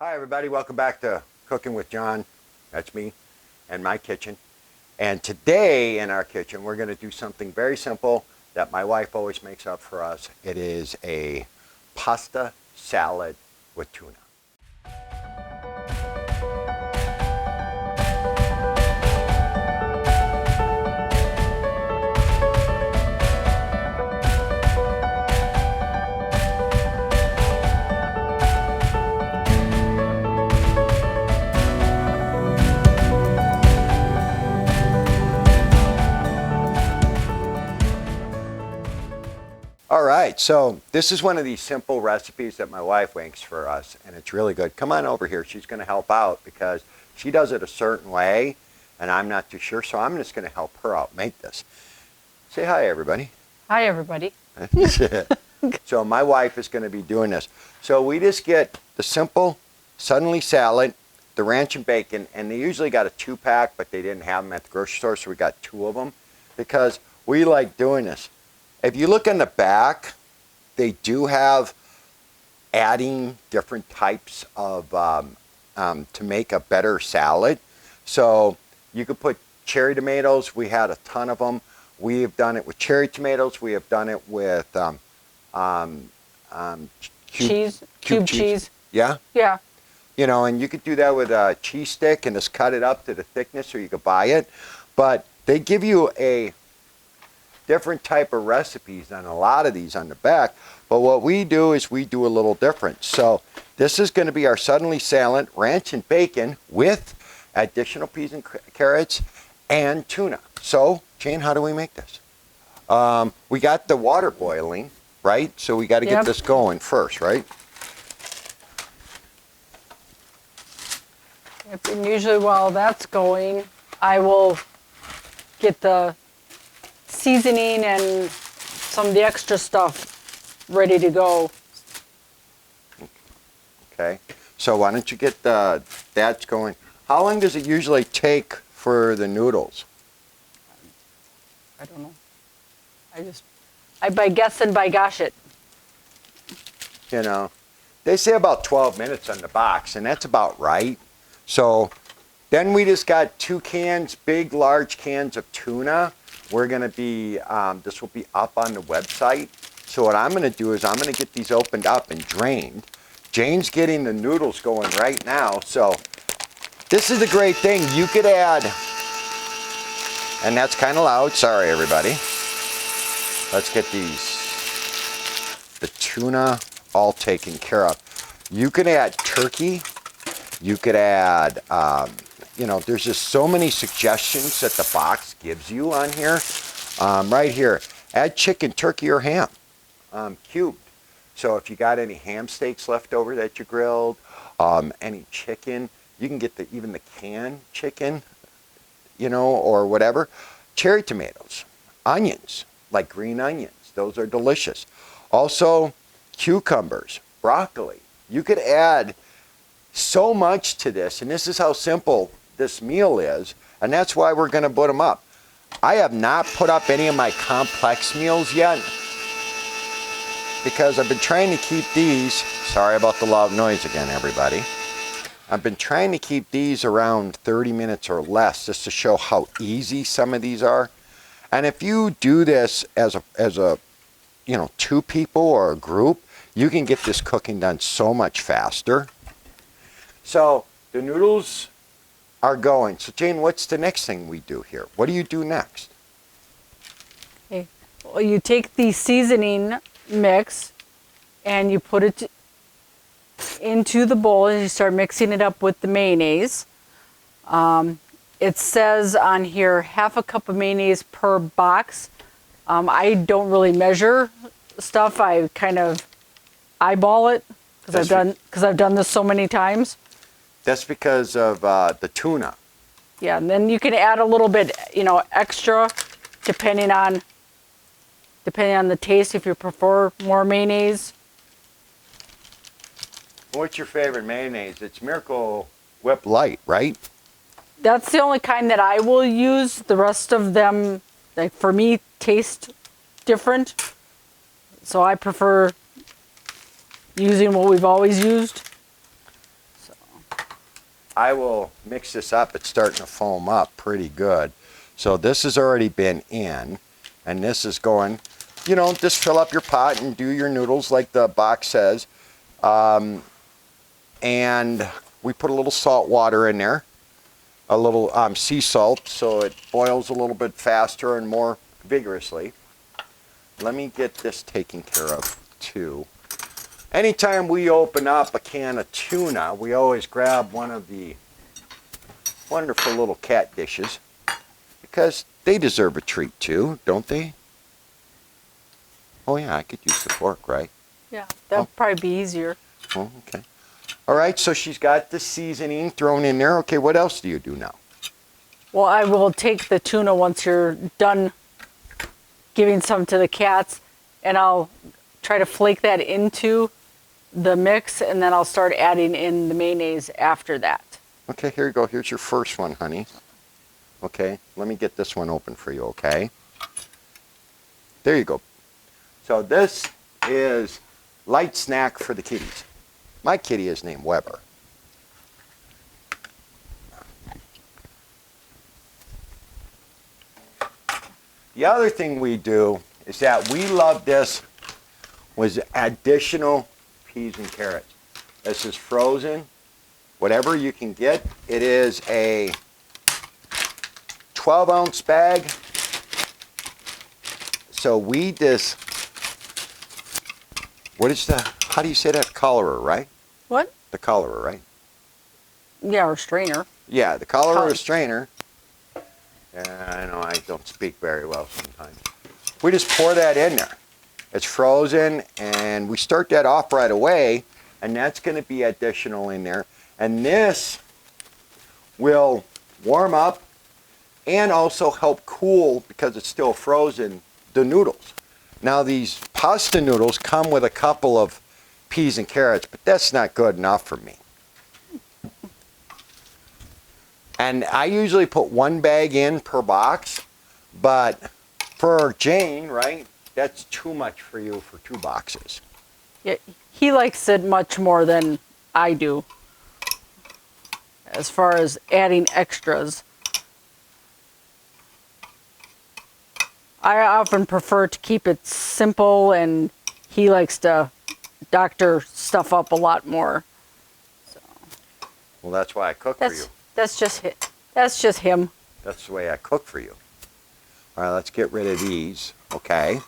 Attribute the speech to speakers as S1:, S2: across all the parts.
S1: Hi everybody, welcome back to Cooking with John. That's me and my kitchen. And today in our kitchen we're going to do something very simple that my wife always makes up for us. It is a pasta salad with tuna. All right, so this is one of these simple recipes that my wife makes for us, and it's really good. Come on over here. She's going to help out because she does it a certain way, and I'm not too sure, so I'm just going to help her out make this. Say hi, everybody.
S2: Hi, everybody.
S1: So my wife is going to be doing this. So we just get the simple suddenly salad, the ranch and bacon, and they usually got a 2-pack, but they didn't have them at the grocery store, so we got 2 of them because we like doing this. If you look in the back, they do have adding different types of to make a better salad. So you could put cherry tomatoes. We had a ton of them. We have done it with cherry tomatoes. We have done it with
S2: Cube cheese.
S1: Yeah?
S2: Yeah.
S1: You know, and you could do that with a cheese stick and just cut it up to the thickness, or you could buy it. But they give you a different type of recipes than a lot of these on the back. But what we do is we do a little different. So this is going to be our suddenly salad, ranch and bacon with additional peas and carrots and tuna. So, Jane, how do we make this? We got the water boiling, right? So we got to get this going first, right?
S2: Yep, and usually while that's going, I will get the seasoning and some of the extra stuff ready to go.
S1: Okay. So why don't you get that's going? How long does it usually take for the noodles?
S2: I don't know. I by guess and by gosh it.
S1: You know, they say about 12 minutes on the box, and that's about right. So then we just got 2 cans, big, large cans of tuna. We're going to be, this will be up on the website. So what I'm going to do is I'm going to get these opened up and drained. Jane's getting the noodles going right now. So this is the great thing. You could add, and that's kind of loud. Sorry, everybody. Let's get the tuna all taken care of. You could add turkey. You could add, you know, there's just so many suggestions that the box gives you on here. Right here, add chicken, turkey, or ham, cubed. So if you got any ham steaks left over that you grilled, any chicken, you can get even the canned chicken, you know, or whatever. Cherry tomatoes, onions, like green onions. Those are delicious. Also, cucumbers, broccoli. You could add so much to this, and this is how simple this meal is, and that's why we're going to put them up. I have not put up any of my complex meals yet because I've been trying to keep these, sorry about the loud noise again, everybody. I've been trying to keep these around 30 minutes or less just to show how easy some of these are. And if you do this as a you know, 2 people or a group, you can get this cooking done so much faster. So the noodles are going. So Jane, what's the next thing we do here? What do you do next?
S2: Okay. Well, you take the seasoning mix and you put it into the bowl and you start mixing it up with the mayonnaise. It says on here 1/2 cup of mayonnaise per box. I don't really measure stuff. I kind of eyeball it because I've done this so many times.
S1: That's because of the tuna.
S2: Yeah, and then you can add a little bit, you know, extra depending on the taste. If you prefer more mayonnaise.
S1: What's your favorite mayonnaise? It's Miracle Whip Light, right?
S2: That's the only kind that I will use. The rest of them, like for me, taste different. So I prefer using what we've always used. So
S1: I will mix this up. It's starting to foam up pretty good. So this has already been in, and this is going, you know, just fill up your pot and do your noodles like the box says. And we put a little salt water in there, a little sea salt, so it boils a little bit faster and more vigorously. Let me get this taken care of too. Anytime we open up a can of tuna, we always grab one of the wonderful little cat dishes because they deserve a treat too, don't they? Oh yeah, I could use the fork, right?
S2: Yeah, that'd probably be easier.
S1: Oh, okay. All right, so she's got the seasoning thrown in there. Okay, what else do you do now?
S2: Well, I will take the tuna once you're done giving some to the cats, and I'll try to flake that into the mix, and then I'll start adding in the mayonnaise after that.
S1: Okay, here you go. Here's your first one, honey. Okay, let me get this one open for you, okay? There you go. So this is light snack for the kitties. My kitty is named Weber. The other thing we do is that we love this was additional peas and carrots. This is frozen, whatever you can get. It is a 12-ounce bag. So we just, how do you say that? Cholera, right?
S2: What?
S1: The cholera, right?
S2: Yeah, or strainer.
S1: Yeah, the cholera strainer. I know I don't speak very well sometimes. We just pour that in there. It's frozen, and we start that off right away, and that's going to be additional in there. And this will warm up and also help cool, because it's still frozen, the noodles. Now these pasta noodles come with a couple of peas and carrots, but that's not good enough for me. And I usually put one bag in per box, but for Jane, right, that's too much for you for 2 boxes.
S2: Yeah, he likes it much more than I do, as far as adding extras. I often prefer to keep it simple, and he likes to doctor stuff up a lot more. So
S1: Well, that's why I cook for you.
S2: that's just him.
S1: That's the way I cook for you. All right, let's get rid of these. Okay.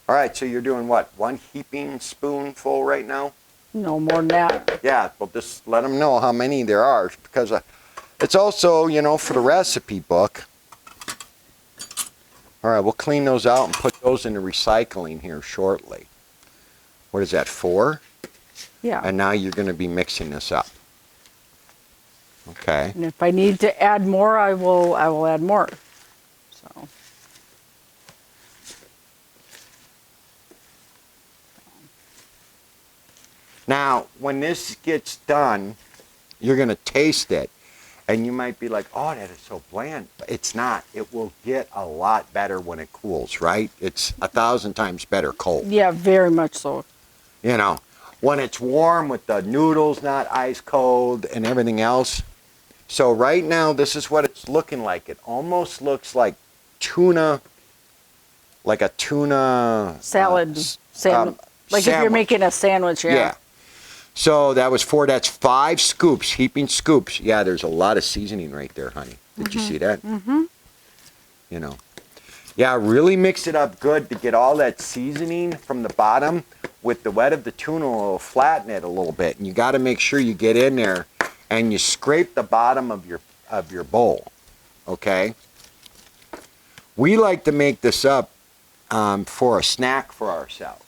S1: All right, so you're doing what? 1 heaping spoonful right now?
S2: No more than that.
S1: Yeah, well, just let them know how many there are, because it's also, you know, for the recipe book. All right, we'll clean those out and put those into recycling here shortly. What is that, 4?
S2: Yeah.
S1: And now you're going to be mixing this up. Okay.
S2: And if I need to add more, I will add more. So.
S1: Now, when this gets done, you're going to taste it. And you might be like, oh, that is so bland. It's not. It will get a lot better when it cools, right? It's 1,000 times better cold.
S2: Yeah, very much so.
S1: You know, when it's warm with the noodles not ice cold and everything else. So right now, this is what it's looking like. It almost looks like tuna, like a tuna
S2: Salad. Like if you're
S1: sandwich.
S2: making a sandwich, yeah.
S1: Yeah. So that was 4. That's 5 scoops, heaping scoops. Yeah, there's a lot of seasoning right there, honey. Did you see that? Mm-hmm. You know. Yeah, really mix it up good to get all that seasoning from the bottom. With the wet of the tuna, it'll flatten it a little bit. And you got to make sure you get in there and you scrape the bottom of your bowl. Okay? We like to make this up for a snack for ourselves.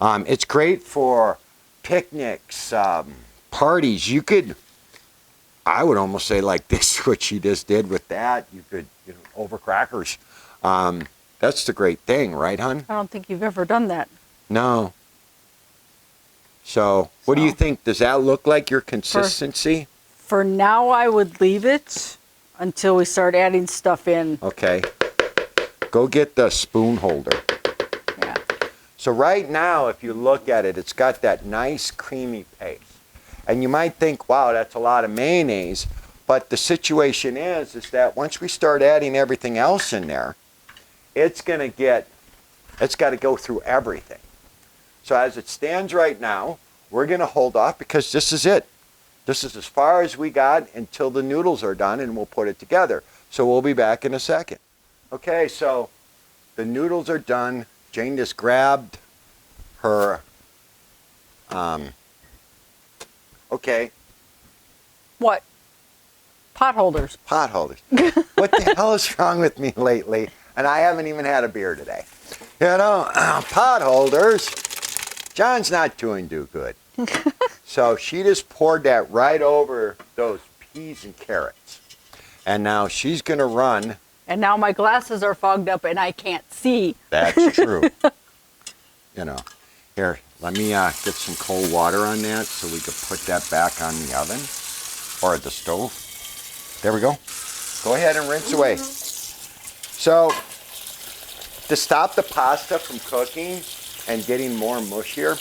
S1: It's great for picnics, parties. You could, I would almost say like this, what she just did with that. You could, you know, over crackers. That's the great thing, right, hon?
S2: I don't think you've ever done that.
S1: No. So, what do you think? Does that look like your consistency?
S2: For now, I would leave it until we start adding stuff in.
S1: Okay. Go get the spoon holder.
S2: Yeah.
S1: So right now, if you look at it, it's got that nice creamy paste. And you might think, wow, that's a lot of mayonnaise. But the situation is that once we start adding everything else in there, it's got to go through everything. So as it stands right now, we're going to hold off because this is it. This is as far as we got until the noodles are done, and we'll put it together. So we'll be back in a second. Okay, so the noodles are done. Jane just grabbed her, okay.
S2: What? Pot holders.
S1: Pot holders. What the hell is wrong with me lately? And I haven't even had a beer today. You know, pot holders. John's not doing too good. So she just poured that right over those peas and carrots. And now she's going to run.
S2: And now my glasses are fogged up and I can't see.
S1: That's true. You know, here, let me get some cold water on that so we can put that back on the oven or the stove. There we go. Go ahead and rinse away. So, to stop the pasta from cooking and getting more mushier,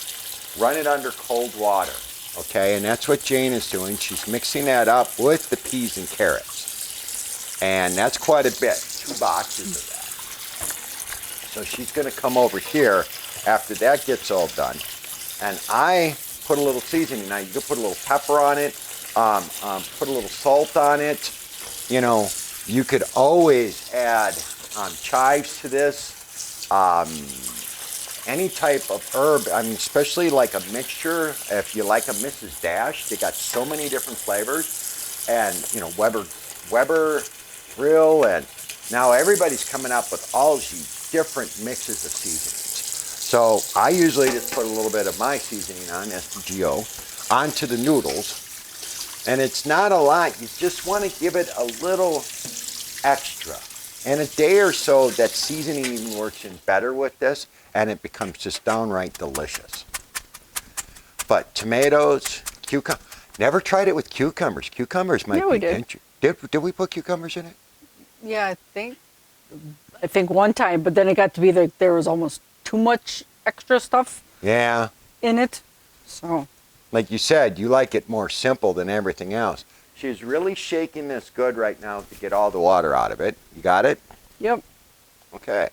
S1: run it under cold water. Okay, and that's what Jane is doing. She's mixing that up with the peas and carrots. And that's quite a bit, 2 boxes of that. So she's going to come over here after that gets all done. And I put a little seasoning. Now you can put a little pepper on it, put a little salt on it. You know, you could always add chives to this. Any type of herb, I mean, especially like a mixture, if you like a Mrs. Dash, they got so many different flavors. And, you know, Weber Grill, and now everybody's coming up with all these different mixes of seasonings. So I usually just put a little bit of my seasoning on, STGO, onto the noodles. And it's not a lot, you just want to give it a little extra. And a day or so, that seasoning even works in better with this, and it becomes just downright delicious. But tomatoes, cucumber, never tried it with cucumbers. Cucumbers might be interesting. Did we put cucumbers in it?
S2: Yeah, I think one time, but then it got to be that there was almost too much extra stuff in it. So,
S1: like you said, you like it more simple than everything else. She's really shaking this good right now to get all the water out of it. You got it?
S2: Yep.
S1: Okay.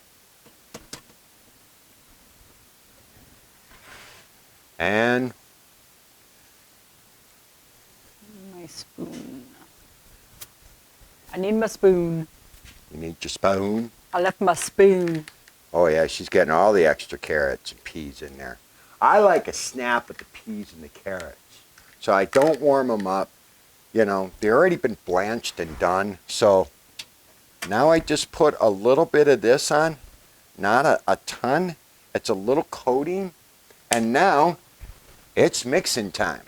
S1: And
S2: my spoon. I need my spoon.
S1: you need your spoon.
S2: I left my spoon.
S1: Oh yeah, she's getting all the extra carrots and peas in there. I like a snap of the peas and the carrots. So I don't warm them up. You know, they've already been blanched and done. So now I just put a little bit of this on. Not a ton. It's a little coating. And now it's mixing time.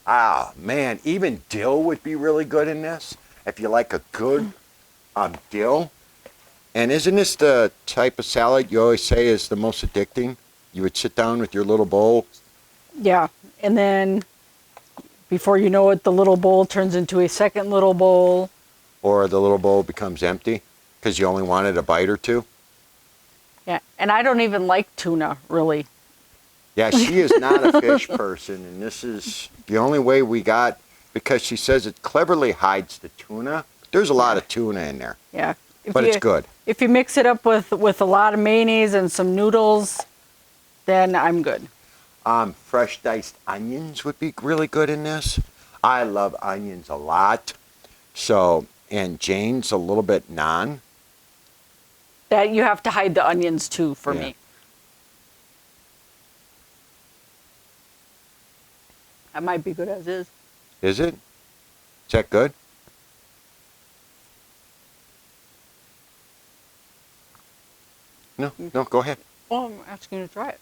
S1: Ah, man, even dill would be really good in this. If you like a good dill. And isn't this the type of salad you always say is the most addicting? You would sit down with your little bowl.
S2: Yeah, and then before you know it, the little bowl turns into a second little bowl.
S1: Or the little bowl becomes empty because you only wanted a bite or two.
S2: Yeah, and I don't even like tuna, really.
S1: Yeah, she is not a fish person, and this is the only way we got, because she says it cleverly hides the tuna. There's a lot of tuna in there.
S2: Yeah.
S1: But it's good.
S2: If you mix it up with a lot of mayonnaise and some noodles, then I'm good.
S1: Fresh diced onions would be really good in this. I love onions a lot. So, and Jane's a little bit non.
S2: That you have to hide the onions too for me. That might be good as is.
S1: Is it? Is that good? No, go ahead.
S2: Well, I'm asking you to try it.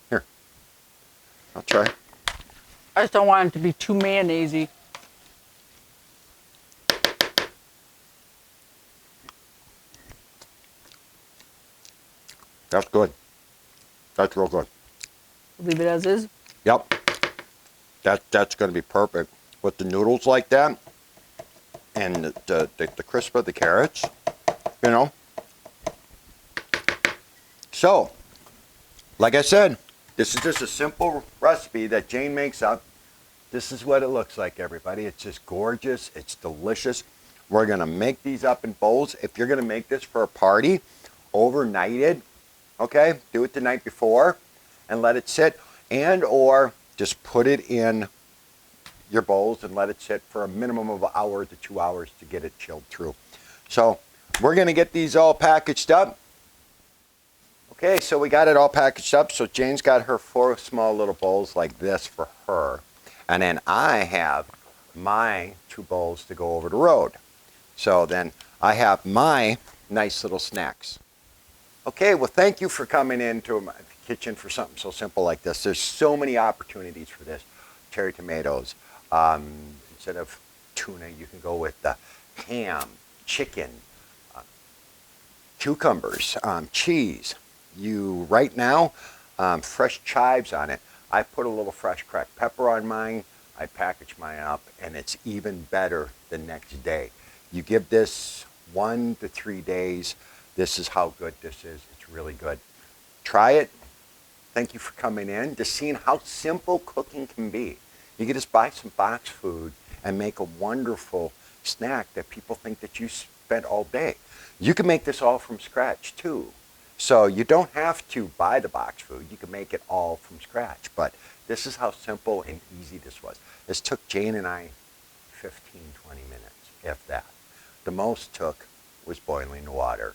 S1: Here. I'll try.
S2: I just don't want it to be too mayonnaise-y.
S1: That's good. That's real good.
S2: Leave it as is?
S1: Yep. That's going to be perfect with the noodles like that and the crisp of the carrots, you know. So, like I said, This is just a simple recipe that Jane makes up. This is what it looks like, everybody. It's just gorgeous. It's delicious. We're going to make these up in bowls. If you're going to make this for a party, overnight it, okay? Do it the night before and let it sit. And or just put it in your bowls and let it sit for a minimum of an hour to 2 hours to get it chilled through. So we're going to get these all packaged up. Okay, so we got it all packaged up. So Jane's got her 4 small little bowls like this for her. And then I have my 2 bowls to go over the road. So then I have my nice little snacks. Okay, well, thank you for coming into my kitchen for something so simple like this. There's so many opportunities for this. Cherry tomatoes. Instead of tuna, you can go with the ham, chicken, cucumbers, cheese. Right now, fresh chives on it. I put a little fresh cracked pepper on mine. I package mine up, and it's even better the next day. You give this 1 to 3 days. This is how good this is. It's really good. Try it. Thank you for coming in, just seeing how simple cooking can be. You can just buy some box food and make a wonderful snack that people think that you spent all day. You can make this all from scratch too. So you don't have to buy the box food. You can make it all from scratch. But this is how simple and easy this was. This took Jane and I 15, 20 minutes, if that. The most took was boiling the water.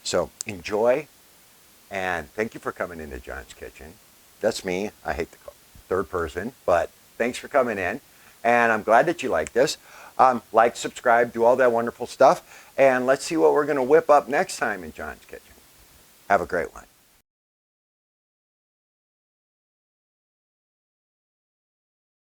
S1: So enjoy, and thank you for coming into John's Kitchen. That's me. I hate the third person, but thanks for coming in. And I'm glad that you like this. Like, subscribe, do all that wonderful stuff. And let's see what we're going to whip up next time in John's Kitchen. Have a great one.